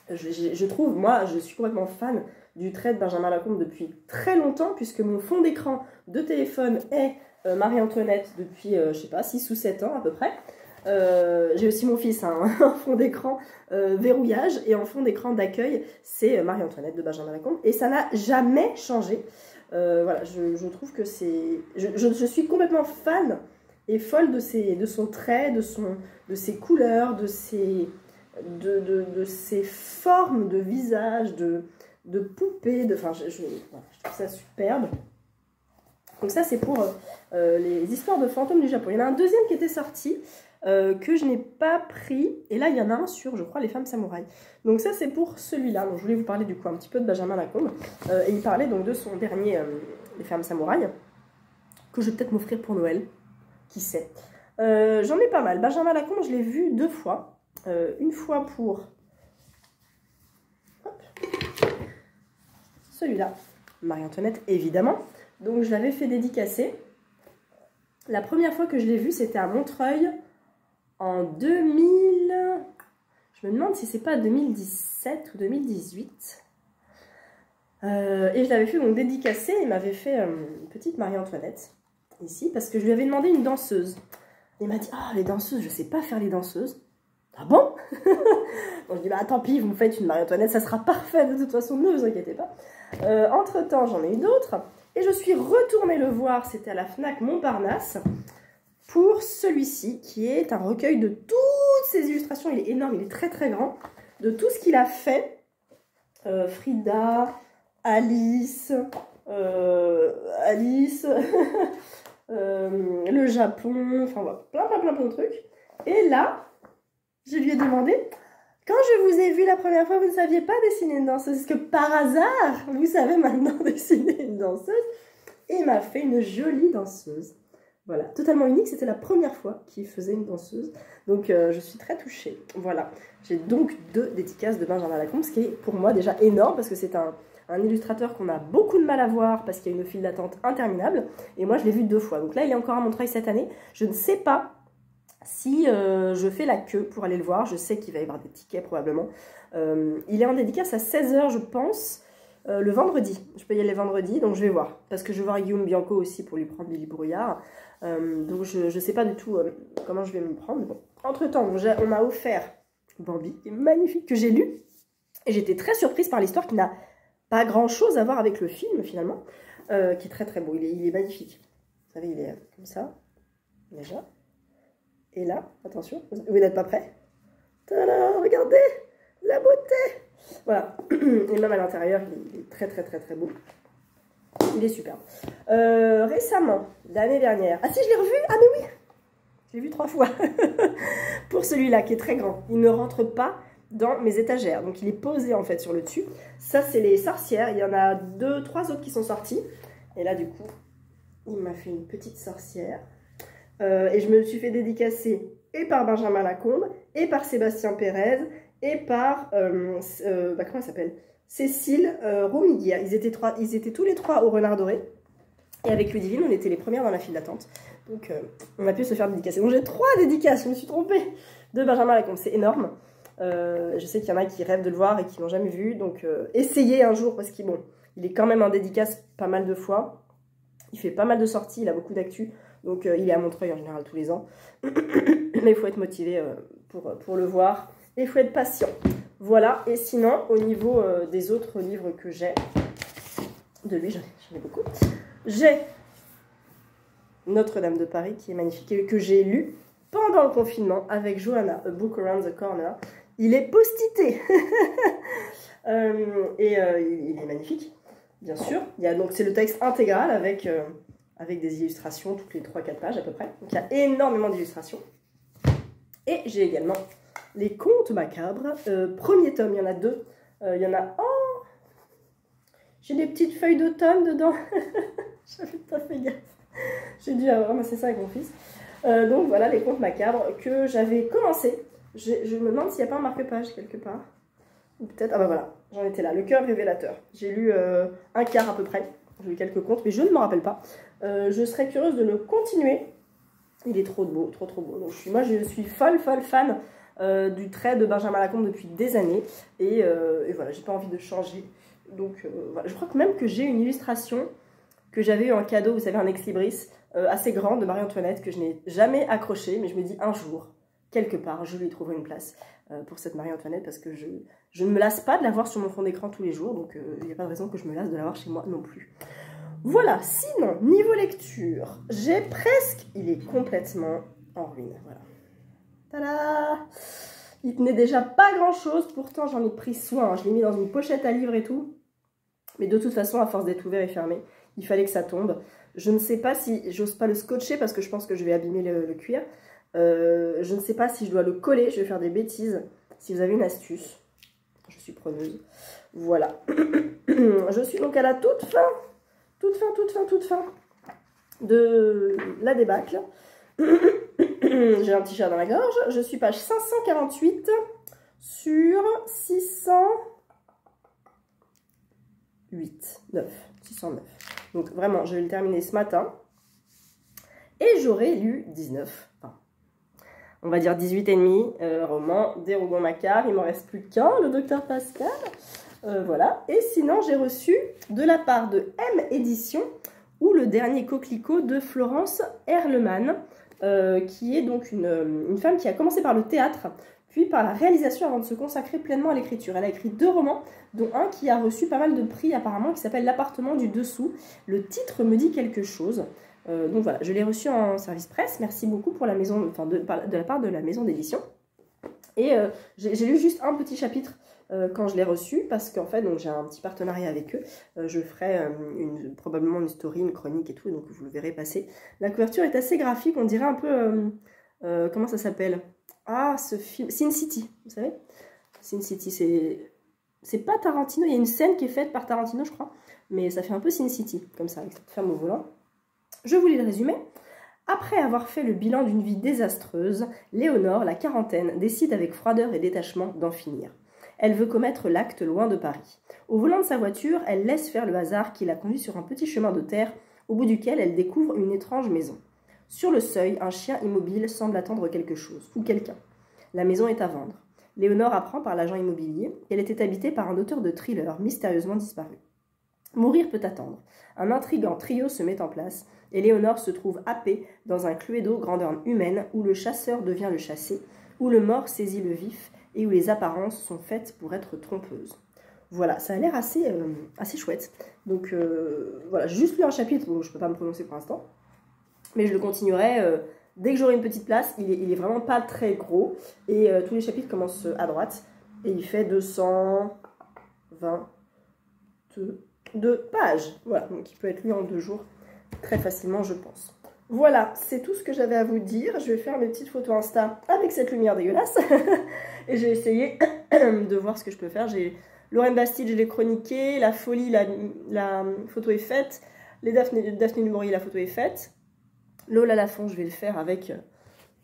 Je trouve, moi, je suis complètement fan du trait de Benjamin Lacombe depuis très longtemps, puisque mon fond d'écran de téléphone est Marie-Antoinette depuis, je sais pas, 6 ou 7 ans à peu près. J'ai aussi mon fils, hein, un fond d'écran verrouillage, et en fond d'écran d'accueil, c'est Marie-Antoinette de Benjamin Lacombe, et ça n'a jamais changé. Voilà, je trouve que c'est... Je suis complètement fan et folle de son trait, de ses couleurs, de ses formes de visage, de poupées, enfin, je trouve ça superbe. Donc ça, c'est pour les histoires de fantômes du Japon. Il y en a un deuxième qui était sorti, que je n'ai pas pris, et là, il y en a un sur, je crois, les femmes samouraïs. Donc ça, c'est pour celui-là. Donc je voulais vous parler du coup un petit peu de Benjamin Lacombe, et il parlait donc de son dernier, les femmes samouraïs, que je vais peut-être m'offrir pour Noël. Qui sait. J'en ai pas mal. Benjamin Lacombe, je l'ai vu 2 fois. Une fois pour celui-là, Marie-Antoinette, évidemment. Donc, je l'avais fait dédicacer. La première fois que je l'ai vu, c'était à Montreuil en 2000... Je me demande si c'est pas 2017 ou 2018. Et je l'avais fait donc dédicacer. Il m'avait fait une petite Marie-Antoinette. Ici, parce que je lui avais demandé une danseuse. Il m'a dit, ah, les danseuses, je sais pas faire les danseuses. Ah bon? Donc je dis, bah tant pis, vous me faites une Marie-Antoinette, ça sera parfait, de toute façon, ne vous inquiétez pas. Entre-temps, j'en ai eu d'autres, et je suis retournée le voir, c'était à la Fnac Montparnasse, pour celui-ci, qui est un recueil de toutes ses illustrations. Il est énorme, il est très très grand, de tout ce qu'il a fait. Frida, Alice... le Japon, enfin voilà, plein de trucs. Et là, je lui ai demandé, quand je vous ai vu la première fois, vous ne saviez pas dessiner une danseuse, est-ce que par hasard, vous savez maintenant dessiner une danseuse? Et il m'a fait une jolie danseuse. Voilà, totalement unique, c'était la première fois qu'il faisait une danseuse. Donc je suis très touchée. Voilà, j'ai donc 2 dédicaces de Benjamin Lacombe, ce qui est pour moi déjà énorme, parce que c'est un illustrateur qu'on a beaucoup de mal à voir parce qu'il y a une file d'attente interminable. Et moi, je l'ai vu 2 fois. Donc là, il est encore à Montreuil cette année. Je ne sais pas Si je fais la queue pour aller le voir, je sais qu'il va y avoir des tickets probablement. Il est en dédicace à 16 h, je pense, le vendredi. Je peux y aller vendredi, donc je vais voir. Parce que je vais voir Guillaume Bianco aussi pour lui prendre Billy Brouillard. Donc je ne sais pas du tout comment je vais me prendre. Bon. Entre-temps, on m'a offert Bambi, qui est magnifique, que j'ai lu. Et j'étais très surprise par l'histoire qui n'a pas grand-chose à voir avec le film finalement. Qui est très très beau, il est magnifique. Vous savez, il est comme ça, déjà. Et là, attention, vous n'êtes pas prêts? Tada, regardez la beauté! Voilà, et même à l'intérieur, il est très très très très beau. Il est superbe. Récemment, l'année dernière... Ah si, je l'ai revu? Ah mais oui! Je l'ai vu 3 fois. Pour celui-là, qui est très grand. Il ne rentre pas dans mes étagères. Donc il est posé en fait sur le dessus. Ça, c'est les sorcières. Il y en a 2, 3 autres qui sont sortis. Et là, du coup, il m'a fait une petite sorcière. Et je me suis fait dédicacer et par Benjamin Lacombe, et par Sébastien Pérez, et par, comment elle s'appelle, Cécile Romiguier. Ils étaient tous les 3 au Renard Doré. Et avec Ludivine, on était les premières dans la file d'attente. Donc, on a pu se faire dédicacer. Donc, j'ai 3 dédicaces, je me suis trompée, de Benjamin Lacombe. C'est énorme. Je sais qu'il y en a qui rêvent de le voir et qui ne l'ont jamais vu. Donc, essayez un jour, parce qu'il est quand même en dédicace pas mal de fois. Il fait pas mal de sorties, il a beaucoup d'actu. Donc, il est à Montreuil en général tous les ans. Mais il faut être motivé pour le voir. Et il faut être patient. Voilà. Et sinon, au niveau des autres livres que j'ai, de lui, j'en ai beaucoup. J'ai Notre-Dame de Paris, qui est magnifique, et que j'ai lu pendant le confinement avec Johanna, A Book Around the Corner. Il est post-ité. Il est magnifique, bien sûr. Donc, c'est le texte intégral avec des illustrations toutes les 3-4 pages à peu près. Donc il y a énormément d'illustrations. Et j'ai également les contes macabres. Premier tome, il y en a 2. Il y en a... Oh, j'ai des petites feuilles d'automne dedans. J'avais pas fait gaffe. J'ai dû ramasser ça avec mon fils. Donc voilà les contes macabres que j'avais commencé. Je me demande s'il n'y a pas un marque-page quelque part. Ou peut-être... Ah bah voilà, j'en étais là. Le cœur révélateur. J'ai lu un quart à peu près. J'ai lu quelques contes, mais je ne m'en rappelle pas. Je serais curieuse de le continuer. Il est trop beau, trop beau. Donc, moi, je suis folle fan du trait de Benjamin Lacombe depuis des années. Et voilà, j'ai pas envie de changer. Donc, voilà. Je crois que même que j'ai une illustration que j'avais eu en cadeau, vous savez, un ex-libris assez grand de Marie-Antoinette que je n'ai jamais accroché, mais je me dis un jour, quelque part, je lui trouverai une place pour cette Marie-Antoinette parce que je ne me lasse pas de la voir sur mon fond d'écran tous les jours, donc il n'y a pas de raison que je me lasse de la voir chez moi non plus. Voilà, sinon, niveau lecture, j'ai presque... Il est complètement en ruine, voilà. Tada! Il tenait déjà pas grand-chose, pourtant j'en ai pris soin. Je l'ai mis dans une pochette à livres et tout. Mais de toute façon, à force d'être ouvert et fermé, il fallait que ça tombe. Je ne sais pas si... J'ose pas le scotcher parce que je pense que je vais abîmer le cuir. Je ne sais pas si je dois le coller, je vais faire des bêtises. Si vous avez une astuce, je suis preneuse. Voilà. Je suis donc à la toute fin de la débâcle. J'ai un petit chat dans la gorge. Je suis page 548 sur 609. Donc vraiment, je vais le terminer ce matin. Et j'aurai lu 19, enfin, on va dire 18,5 romans des Rougon-Macquart. Il m'en reste plus qu'un, le Docteur Pascal. Voilà. Et sinon, j'ai reçu de la part de M Édition ou le dernier coquelicot de Florence Erlemann, qui est donc une femme qui a commencé par le théâtre, puis par la réalisation avant de se consacrer pleinement à l'écriture. Elle a écrit 2 romans, dont un qui a reçu pas mal de prix apparemment, qui s'appelle L'appartement du dessous. Le titre me dit quelque chose. Donc voilà, je l'ai reçu en service presse. Merci beaucoup pour la maison, enfin de la part de la maison d'édition. Et j'ai lu juste un petit chapitre quand je l'ai reçu, parce qu'en fait, j'ai un petit partenariat avec eux. Je ferai probablement une story, une chronique et tout, donc vous le verrez passer. La couverture est assez graphique, on dirait un peu... comment ça s'appelle? Ah, ce film... Sin City, vous savez? Sin City, c'est pas Tarantino, il y a une scène qui est faite par Tarantino, je crois, mais ça fait un peu Sin City, comme ça, avec cette femme au volant. Je vous lis le résumé. Après avoir fait le bilan d'une vie désastreuse, Léonore, la quarantaine, décide avec froideur et détachement d'en finir. Elle veut commettre l'acte loin de Paris. Au volant de sa voiture, elle laisse faire le hasard qui la conduit sur un petit chemin de terre, au bout duquel elle découvre une étrange maison. Sur le seuil, un chien immobile semble attendre quelque chose, ou quelqu'un. La maison est à vendre. Léonore apprend par l'agent immobilier qu'elle était habitée par un auteur de thriller mystérieusement disparu. Mourir peut attendre. Un intrigant trio se met en place et Léonore se trouve happée dans un Cluedo grandeur humaine où le chasseur devient le chassé, où le mort saisit le vif et où les apparences sont faites pour être trompeuses. Voilà, ça a l'air assez chouette. Donc voilà, juste lu un chapitre, donc je ne peux pas me prononcer pour l'instant. Mais je le continuerai dès que j'aurai une petite place. Il est vraiment pas très gros. Et tous les chapitres commencent à droite. Et il fait 222 pages. Voilà, donc il peut être lu en 2 jours très facilement, je pense. Voilà, c'est tout ce que j'avais à vous dire. Je vais faire mes petites photos Insta avec cette lumière dégueulasse. Et j'ai essayé de voir ce que je peux faire. Lorraine Bastide, je l'ai chroniqué. La folie, la photo est faite. Les Daphné du Maurier, la photo est faite. Lola Lafont, je vais le faire avec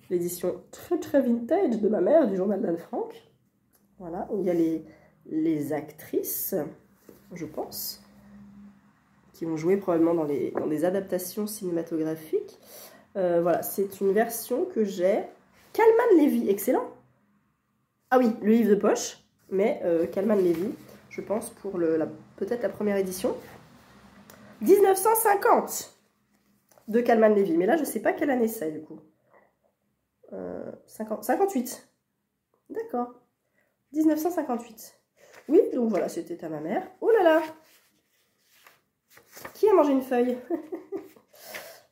l'édition très très vintage de ma mère, du journal d'Anne Frank. Voilà, où il y a les actrices, je pense, qui ont joué probablement dans des adaptations cinématographiques. Voilà, c'est une version que j'ai. Kalman Levy, excellent. Ah oui, le livre de poche, mais Kalman Levy, je pense, pour peut-être la première édition. 1950 de Kalman Levy, mais là je ne sais pas quelle année c'est du coup. 58. D'accord. 1958. Oui, donc voilà, c'était à ma mère. Oh là là! Qui a mangé une feuille?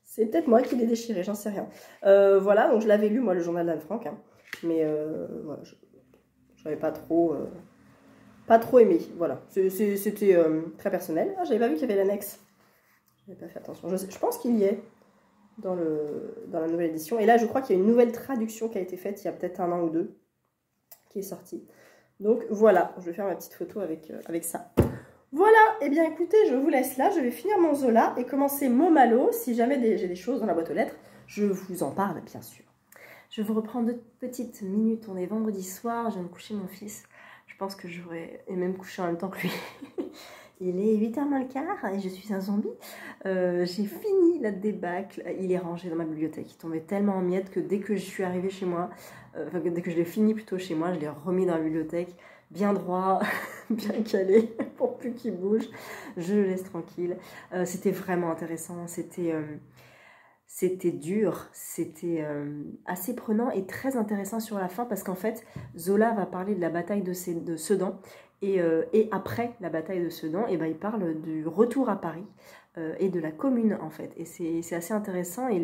C'est peut-être moi qui l'ai déchiré, j'en sais rien. Voilà, donc je l'avais lu, moi, le journal d'Anne Frank. Hein, mais voilà, je n'avais pas trop aimé. Voilà, c'était très personnel. Ah, j'avais pas vu qu'il y avait l'annexe. Je n'avais pas fait attention. Je pense qu'il y est dans la nouvelle édition. Et là, je crois qu'il y a une nouvelle traduction qui a été faite il y a peut-être 1 an ou 2 qui est sortie. Donc voilà, je vais faire ma petite photo avec ça. Voilà, et bien écoutez, je vous laisse là. Je vais finir mon Zola et commencer mon Malo. Si jamais j'ai des choses dans la boîte aux lettres, je vous en parle bien sûr. Je vous reprends 2 petites minutes. On est vendredi soir, je viens de coucher mon fils. Je pense que j'aurais même couché en même temps que lui. Il est 8h moins le quart et je suis un zombie. J'ai fini la débâcle. Il est rangé dans ma bibliothèque. Il tombait tellement en miettes que dès que je suis arrivée chez moi, dès que je l'ai fini plutôt chez moi, je l'ai remis dans la bibliothèque, bien droit, bien calé, pour plus qu'il bouge. Je le laisse tranquille. C'était vraiment intéressant. C'était dur, c'était assez prenant et très intéressant sur la fin parce qu'en fait, Zola va parler de la bataille de Sedan et après la bataille de Sedan, et ben, il parle du retour à Paris et de la commune en fait. Et c'est assez intéressant et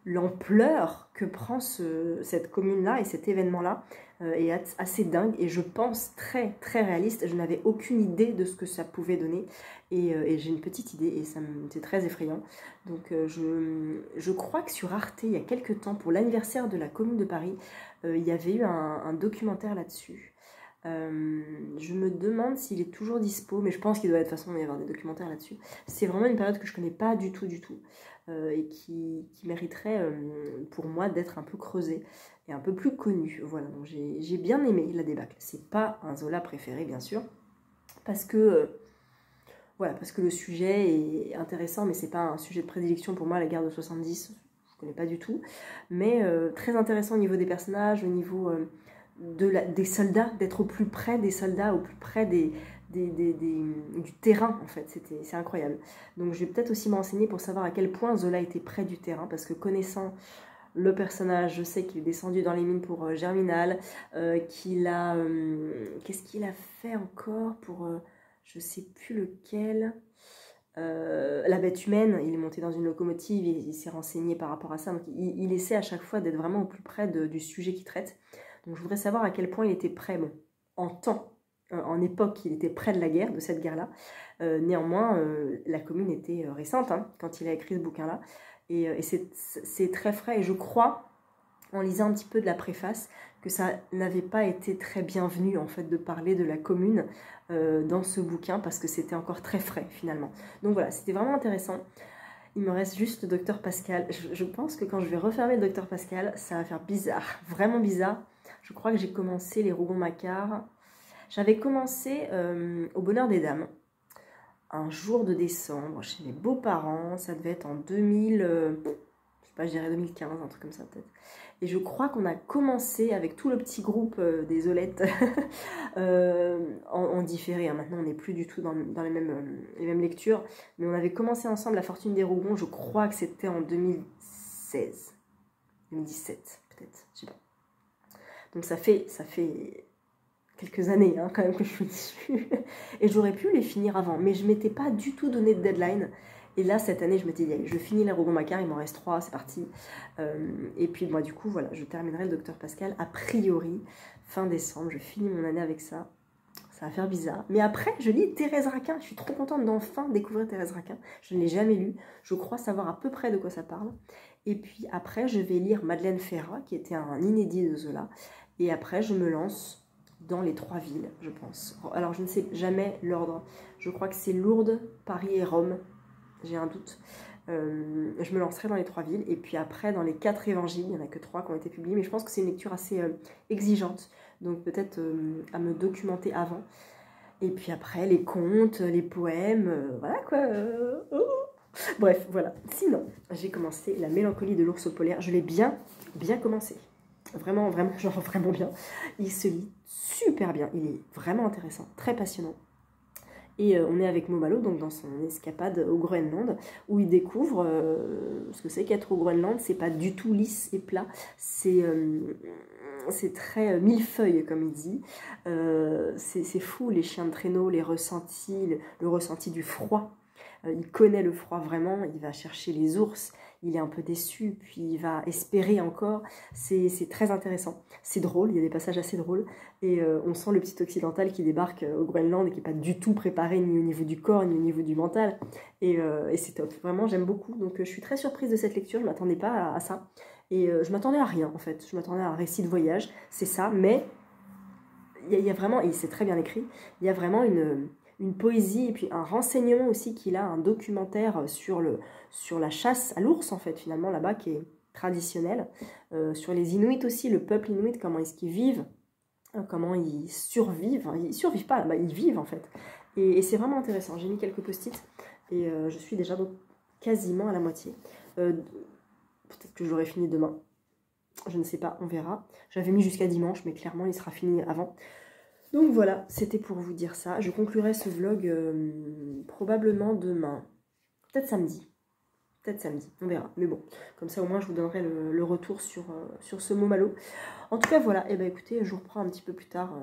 l'ampleur que prend cette commune-là et cet événement-là est assez dingue et je pense très très réaliste. Je n'avais aucune idée de ce que ça pouvait donner et j'ai une petite idée et c'est très effrayant. Donc je crois que sur Arte, il y a quelques temps, pour l'anniversaire de la Commune de Paris, il y avait eu un documentaire là-dessus. Je me demande s'il est toujours dispo, mais je pense qu'il doit de toute façon y avoir des documentaires là-dessus. C'est vraiment une période que je connais pas du tout et qui mériterait pour moi d'être un peu creusée et un peu plus connue. Voilà, donc j'ai bien aimé la débâcle. C'est pas un Zola préféré bien sûr, parce que voilà, parce que le sujet est intéressant, mais c'est pas un sujet de prédilection pour moi. La guerre de 70, je connais pas du tout, mais très intéressant au niveau des personnages, au niveau des soldats, d'être au plus près des soldats, au plus près du terrain en fait, c'est incroyable. Donc je vais peut-être aussi m'enseigner pour savoir à quel point Zola était près du terrain, parce que connaissant le personnage, je sais qu'il est descendu dans les mines pour Germinal, qu'il a... qu'est-ce qu'il a fait encore pour... je sais plus lequel... la bête humaine, il est monté dans une locomotive, il s'est renseigné par rapport à ça, donc il essaie à chaque fois d'être vraiment au plus près du sujet qu'il traite. Donc je voudrais savoir à quel point il était prêt, bon, en époque, il était près de la guerre, de cette guerre-là. Néanmoins, la commune était récente hein, quand il a écrit ce bouquin-là. Et c'est très frais. Et je crois, en lisant un petit peu de la préface, que ça n'avait pas été très bienvenu, en fait, de parler de la commune dans ce bouquin, parce que c'était encore très frais, finalement. Donc voilà, c'était vraiment intéressant. Il me reste juste le Docteur Pascal. Je pense que quand je vais refermer le Docteur Pascal, ça va faire bizarre, vraiment bizarre. Je crois que j'ai commencé les Rougon-Macquart. J'avais commencé au Bonheur des Dames, un jour de décembre, chez mes beaux-parents. Ça devait être en 2000, pas, je dirais 2015, un truc comme ça peut-être. Et je crois qu'on a commencé avec tout le petit groupe des Olettes en différé. Hein. Maintenant, on n'est plus du tout dans les mêmes lectures. Mais on avait commencé ensemble La Fortune des Rougon, je crois que c'était en 2016. 2017 peut-être, je sais pas. Donc ça fait quelques années hein, quand même que je suis dessus. Et j'aurais pu les finir avant, mais je ne m'étais pas du tout donné de deadline. Et là, cette année, je m'étais dit, allez, je finis les Rougon-Macquart, il m'en reste 3, c'est parti. Et puis, moi, du coup, voilà, je terminerai le Docteur Pascal, a priori, fin décembre. Je finis mon année avec ça. Ça va faire bizarre. Mais après, je lis Thérèse Raquin. Je suis trop contente d'enfin découvrir Thérèse Raquin. Je ne l'ai jamais lu. Je crois savoir à peu près de quoi ça parle. Et puis après, je vais lire Madeleine Ferrat, qui était un inédit de Zola. Et après, je me lance dans les 3 villes, je pense. Alors, je ne sais jamais l'ordre. Je crois que c'est Lourdes, Paris et Rome. J'ai un doute. Je me lancerai dans les 3 villes. Et puis après, dans les 4 évangiles, il n'y en a que 3 qui ont été publiés. Mais je pense que c'est une lecture assez exigeante. Donc peut-être à me documenter avant. Et puis après, les contes, les poèmes, voilà quoi. Bref, voilà. Sinon, j'ai commencé La Mélancolie de l'ours polaire. Je l'ai bien commencé. Vraiment, genre vraiment bien. Il se lit super bien. Il est vraiment intéressant, très passionnant. Et on est avec Momalo, donc dans son escapade au Groenland, où il découvre ce que c'est qu'être au Groenland. C'est pas du tout lisse et plat, c'est très millefeuille, comme il dit. C'est fou, les chiens de traîneau, les ressentis, le ressenti du froid. Il connaît le froid vraiment, il va chercher les ours, il est un peu déçu, puis il va espérer encore. C'est très intéressant. C'est drôle, il y a des passages assez drôles. Et on sent le petit occidental qui débarque au Groenland et qui n'est pas du tout préparé ni au niveau du corps, ni au niveau du mental. Et c'est top, vraiment j'aime beaucoup. Donc je suis très surprise de cette lecture, je ne m'attendais pas à ça. Et je m'attendais à rien en fait, je m'attendais à un récit de voyage, c'est ça, mais il y a vraiment, et c'est très bien écrit, il y a vraiment une poésie et puis un renseignement aussi qu'il a, un documentaire sur la chasse à l'ours en fait finalement là-bas qui est traditionnel, sur les Inuits aussi, le peuple Inuit, comment est-ce qu'ils vivent, comment ils survivent, ils survivent pas là-bas, ils vivent en fait. Et c'est vraiment intéressant, j'ai mis quelques post-it et je suis déjà donc quasiment à la moitié. Peut-être que je l'aurai fini demain. Je ne sais pas, on verra. J'avais mis jusqu'à dimanche, mais clairement, il sera fini avant. Donc voilà, c'était pour vous dire ça. Je conclurai ce vlog probablement demain. Peut-être samedi. Peut-être samedi, on verra. Mais bon, comme ça au moins je vous donnerai le retour sur ce Momalo. En tout cas, voilà. Et ben écoutez, je vous reprends un petit peu plus tard.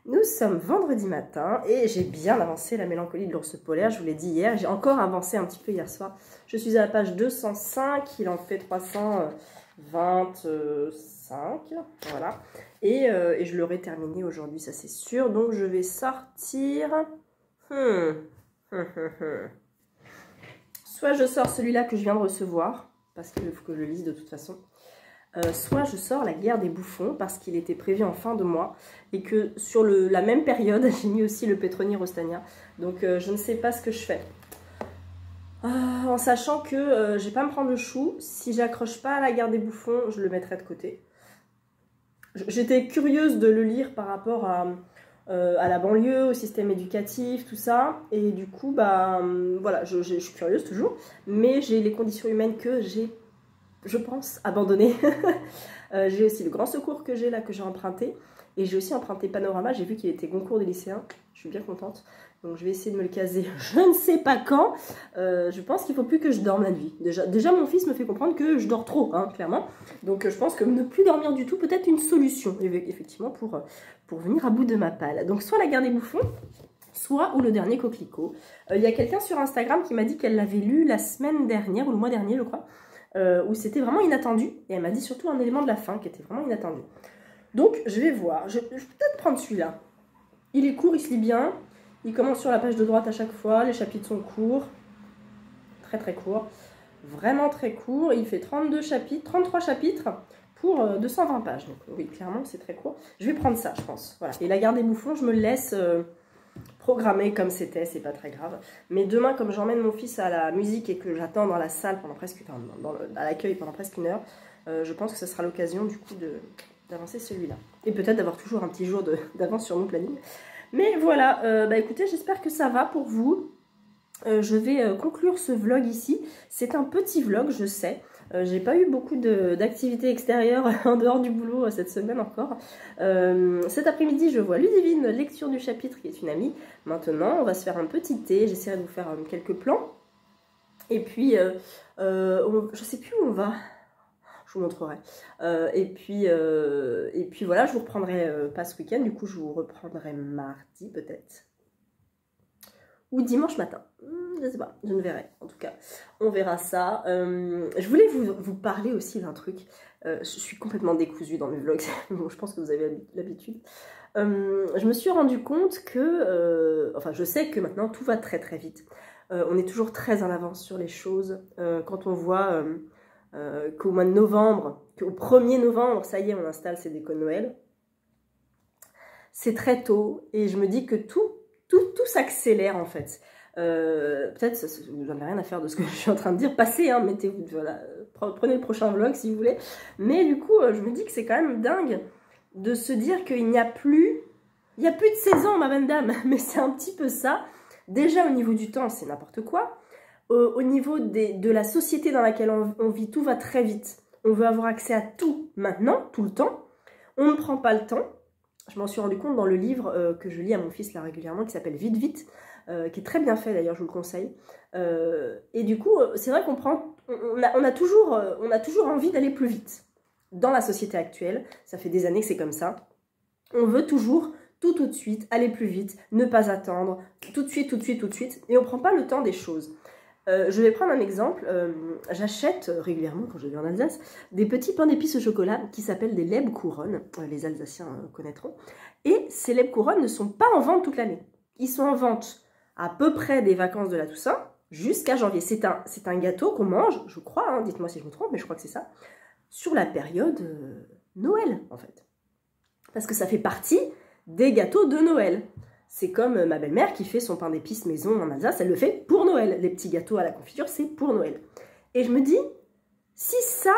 Nous sommes vendredi matin et j'ai bien avancé La Mélancolie de l'ours polaire, je vous l'ai dit hier. J'ai encore avancé un petit peu hier soir. Je suis à la page 205, il en fait 325, voilà. Et je l'aurai terminé aujourd'hui, ça c'est sûr. Donc je vais sortir... Soit je sors celui-là que je viens de recevoir, parce qu'il faut que je le lise de toute façon. Soit je sors La Guerre des Bouffons parce qu'il était prévu en fin de mois et que sur la même période j'ai mis aussi le Petroni Rostania, donc je ne sais pas ce que je fais, en sachant que je vais pas me prendre le chou. Si j'accroche pas à La Guerre des Bouffons, je le mettrai de côté. J'étais curieuse de le lire par rapport à la banlieue, au système éducatif, tout ça, et du coup bah voilà, je suis curieuse toujours, mais j'ai les conditions humaines que j'ai, je pense, abandonné. J'ai aussi le Grand Secours que j'ai là, que j'ai emprunté. Et j'ai aussi emprunté Panorama. J'ai vu qu'il était Goncourt des lycéens. Je suis bien contente. Donc je vais essayer de me le caser. Je ne sais pas quand. Je pense qu'il ne faut plus que je dorme la nuit. Déjà, mon fils me fait comprendre que je dors trop, hein, clairement. Donc je pense que ne plus dormir du tout peut être une solution, effectivement, pour venir à bout de ma palle. Donc soit La Guerre des Bouffons, soit ou Le Dernier Coquelicot. Il y a quelqu'un sur Instagram qui m'a dit qu'elle l'avait lu la semaine dernière, ou le mois dernier, je crois. Où c'était vraiment inattendu, et elle m'a dit surtout un élément de la fin qui était vraiment inattendu. Donc je vais voir, je vais peut-être prendre celui-là. Il est court, il se lit bien, il commence sur la page de droite à chaque fois, les chapitres sont courts, très très courts, vraiment très court, il fait 32 chapitres, 33 chapitres pour 220 pages, donc oui, clairement c'est très court. Je vais prendre ça, je pense, voilà. Et La Guerre des Bouffons, je me le laisse... programmé comme c'était, c'est pas très grave. Mais demain, comme j'emmène mon fils à la musique et que j'attends dans la salle pendant presque, à l'accueil pendant presque 1 heure, je pense que ce sera l'occasion du coup d'avancer celui-là. Et peut-être d'avoir toujours un petit jour d'avance sur mon planning. Mais voilà, bah écoutez, j'espère que ça va pour vous. je vais conclure ce vlog ici. C'est un petit vlog, je sais. J'ai pas eu beaucoup d'activités extérieures en dehors du boulot cette semaine encore. Cet après-midi, je vois Ludivine, lecture du chapitre, qui est une amie. Maintenant, on va se faire un petit thé. J'essaierai de vous faire quelques plans. Et puis, je sais plus où on va. Je vous montrerai. Et puis voilà, je vous reprendrai pas ce week-end. Du coup, je vous reprendrai mardi peut-être. Ou dimanche matin. Je sais pas, je ne verrai. En tout cas, on verra ça. Je voulais vous parler aussi d'un truc. Je suis complètement décousue dans mes vlogs. Bon, je pense que vous avez l'habitude. Je me suis rendu compte que... enfin, je sais que maintenant, tout va très très vite. On est toujours très en avance sur les choses. Quand on voit qu'au mois de novembre, qu'au 1er novembre, ça y est, on installe ses décos de Noël. C'est très tôt. Et je me dis que tout s'accélère en fait. Peut-être, vous n'avez rien à faire de ce que je suis en train de dire. Passez, hein, mettez-vous, voilà, prenez le prochain vlog si vous voulez. Mais du coup, je me dis que c'est quand même dingue de se dire qu'il n'y a plus... Il n'y a plus de saison, ma bonne dame. Mais c'est un petit peu ça. Déjà, au niveau du temps, c'est n'importe quoi. Au niveau de la société dans laquelle on vit, tout va très vite. On veut avoir accès à tout maintenant, tout le temps. On ne prend pas le temps. Je m'en suis rendu compte dans le livre que je lis à mon fils là régulièrement, qui s'appelle Vite Vite, qui est très bien fait d'ailleurs, je vous le conseille. Et du coup, c'est vrai on a toujours envie d'aller plus vite. Dans la société actuelle, ça fait des années que c'est comme ça. On veut toujours tout de suite, aller plus vite, ne pas attendre, tout de suite, et on ne prend pas le temps des choses. Je vais prendre un exemple, j'achète régulièrement quand je vais en Alsace des petits pains d'épices au chocolat qui s'appellent des Lebkuchen, les Alsaciens connaîtront, et ces Lebkuchen ne sont pas en vente toute l'année. Ils sont en vente à peu près des vacances de la Toussaint jusqu'à janvier. C'est un gâteau qu'on mange, je crois, hein, dites-moi si je me trompe, mais je crois que c'est ça, sur la période Noël en fait. Parce que ça fait partie des gâteaux de Noël. C'est comme ma belle-mère qui fait son pain d'épices maison en Alsace, elle le fait pour Noël. Les petits gâteaux à la confiture, c'est pour Noël. Et je me dis, si ça,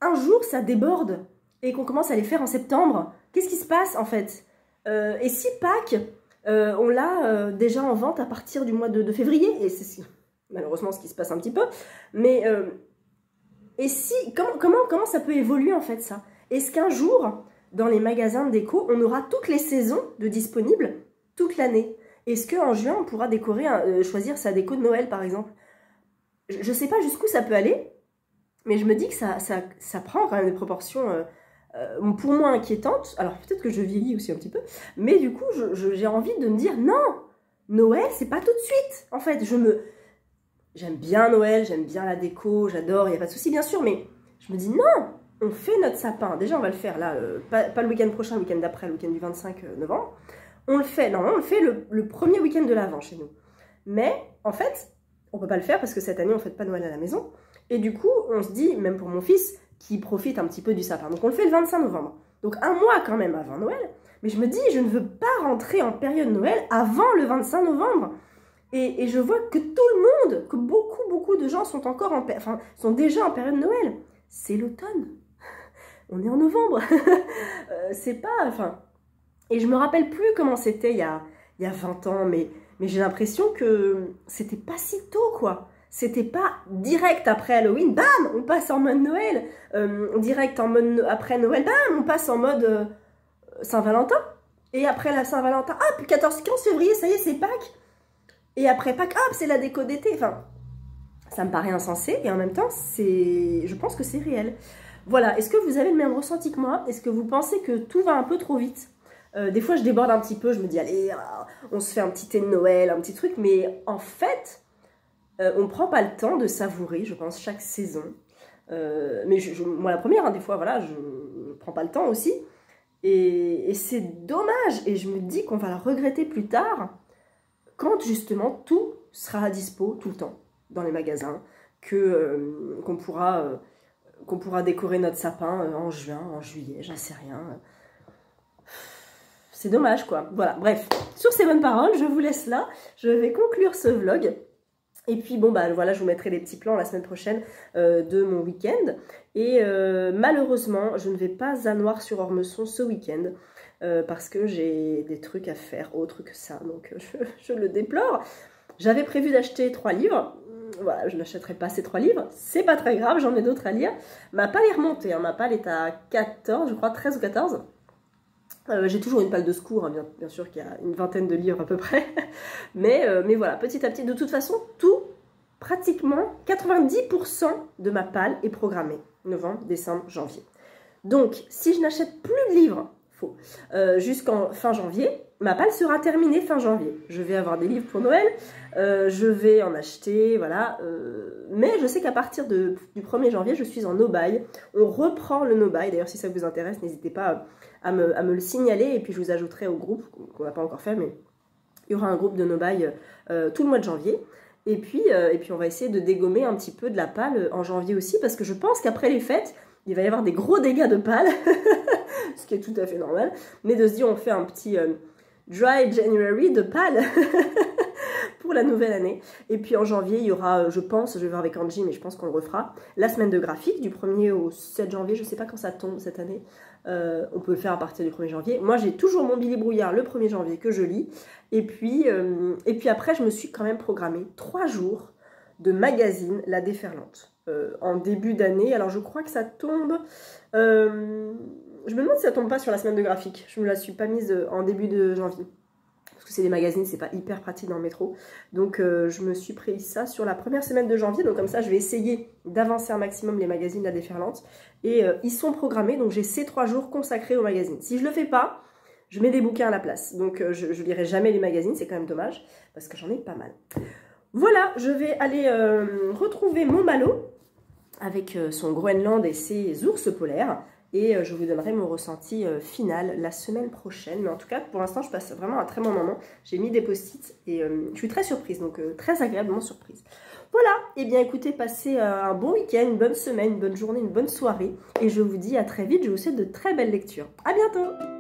un jour, ça déborde et qu'on commence à les faire en septembre, qu'est-ce qui se passe en fait? Et si Pâques, on l'a déjà en vente à partir du mois de février, et c'est malheureusement ce qui se passe un petit peu, mais et si, comment ça peut évoluer en fait ça? Est-ce qu'un jour, dans les magasins de déco, on aura toutes les saisons de disponibles toute l'année? Est-ce qu'en juin, on pourra décorer, choisir sa déco de Noël, par exemple? Je ne sais pas jusqu'où ça peut aller, mais je me dis que ça prend quand même des proportions pour moi inquiétantes. Alors peut-être que je vieillis aussi un petit peu, mais du coup, j'ai envie de me dire, non, Noël, c'est pas tout de suite. En fait, j'aime bien Noël, j'aime bien la déco, j'adore, il n'y a pas de souci, bien sûr, mais je me dis, non, on fait notre sapin. Déjà, on va le faire là, pas le week-end prochain, le week-end d'après, le week-end du 25 novembre. On le fait, normalement, on le fait le premier week-end de l'Avent chez nous. Mais, en fait, on ne peut pas le faire parce que cette année, on ne fête pas Noël à la maison. Et du coup, on se dit, même pour mon fils, qui profite un petit peu du sapin. Donc, on le fait le 25 novembre. Donc, un mois quand même avant Noël. Mais je me dis, je ne veux pas rentrer en période Noël avant le 25 novembre. Et je vois que tout le monde, que beaucoup de gens sont encore sont déjà en période Noël. C'est l'automne. On est en novembre. C'est pas... Enfin... Et je me rappelle plus comment c'était il y a 20 ans, mais j'ai l'impression que c'était pas si tôt, quoi. C'était pas direct après Halloween, bam, on passe en mode Noël. Direct en mode après Noël, bam, on passe en mode Saint-Valentin. Et après la Saint-Valentin, hop, 14-15 février, ça y est, c'est Pâques. Et après Pâques, hop, c'est la déco d'été. Enfin, ça me paraît insensé et en même temps, je pense que c'est réel. Voilà, est-ce que vous avez le même ressenti que moi? Est-ce que vous pensez que tout va un peu trop vite? Des fois, je déborde un petit peu, je me dis, allez, on se fait un petit thé de Noël, un petit truc. Mais en fait, on ne prend pas le temps de savourer, je pense, chaque saison. Mais moi, la première, hein, des fois, voilà, je ne prends pas le temps aussi. Et c'est dommage. Et je me dis qu'on va le regretter plus tard, quand justement tout sera à dispo tout le temps dans les magasins, qu'on pourra décorer notre sapin en juin, en juillet, j'en sais rien. C'est dommage, quoi. Voilà, bref. Sur ces bonnes paroles, je vous laisse là. Je vais conclure ce vlog. Et puis, bon, bah voilà, je vous mettrai des petits plans la semaine prochaine de mon week-end. Et malheureusement, je ne vais pas à Noir-sur-Ormesson ce week-end parce que j'ai des trucs à faire autres que ça. Donc, je le déplore. J'avais prévu d'acheter 3 livres. Voilà, je n'achèterai pas ces 3 livres. C'est pas très grave, j'en ai d'autres à lire. Ma palle est remontée. Hein. Ma palle est à 14, je crois, 13 ou 14. J'ai toujours une palle de secours, hein, bien sûr qu'il y a une vingtaine de livres à peu près. mais voilà, petit à petit, de toute façon, pratiquement 90% de ma palle est programmée. Novembre, décembre, janvier. Donc, si je n'achète plus de livres, jusqu'en fin janvier, ma palle sera terminée fin janvier. Je vais avoir des livres pour Noël, je vais en acheter, voilà. Mais je sais qu'à partir du 1er janvier, je suis en no-buy. On reprend le no-buy. D'ailleurs, si ça vous intéresse, n'hésitez pas à me le signaler. Et puis, je vous ajouterai au groupe, qu'on n'a pas encore fait, mais il y aura un groupe de no-buy tout le mois de janvier. Et puis, on va essayer de dégommer un petit peu de la palle en janvier aussi, parce que je pense qu'après les fêtes, il va y avoir des gros dégâts de palle, ce qui est tout à fait normal, mais de se dire on fait un petit dry January de palle pour la nouvelle année. Et puis en janvier, il y aura, je pense, je vais voir avec Angie, mais je pense qu'on le refera, la semaine de graphique du 1er au 7 janvier, je ne sais pas quand ça tombe cette année, on peut le faire à partir du 1er janvier. Moi, j'ai toujours mon Billy Brouillard le 1er janvier que je lis, et puis après, je me suis quand même programmé 3 jours de magazine La Déferlante. En début d'année, alors je crois que ça tombe, je me demande si ça tombe pas sur la semaine de graphique, je me la suis pas mise en début de janvier, parce que c'est des magazines, c'est pas hyper pratique dans le métro, donc je me suis pris ça sur la première semaine de janvier, donc comme ça je vais essayer d'avancer un maximum les magazines La Déferlante, et ils sont programmés, donc j'ai ces 3 jours consacrés aux magazines. Si je le fais pas, je mets des bouquins à la place, donc je lirai jamais les magazines, c'est quand même dommage, parce que j'en ai pas mal. Voilà, je vais aller retrouver mon Malo, avec son Groenland et ses ours polaires. Et je vous donnerai mon ressenti final la semaine prochaine. Mais en tout cas, pour l'instant, je passe vraiment un très bon moment. J'ai mis des post-it et je suis très surprise, donc très agréablement surprise. Voilà, et bien écoutez, passez un bon week-end, une bonne semaine, une bonne journée, une bonne soirée. Et je vous dis à très vite, je vous souhaite de très belles lectures. À bientôt!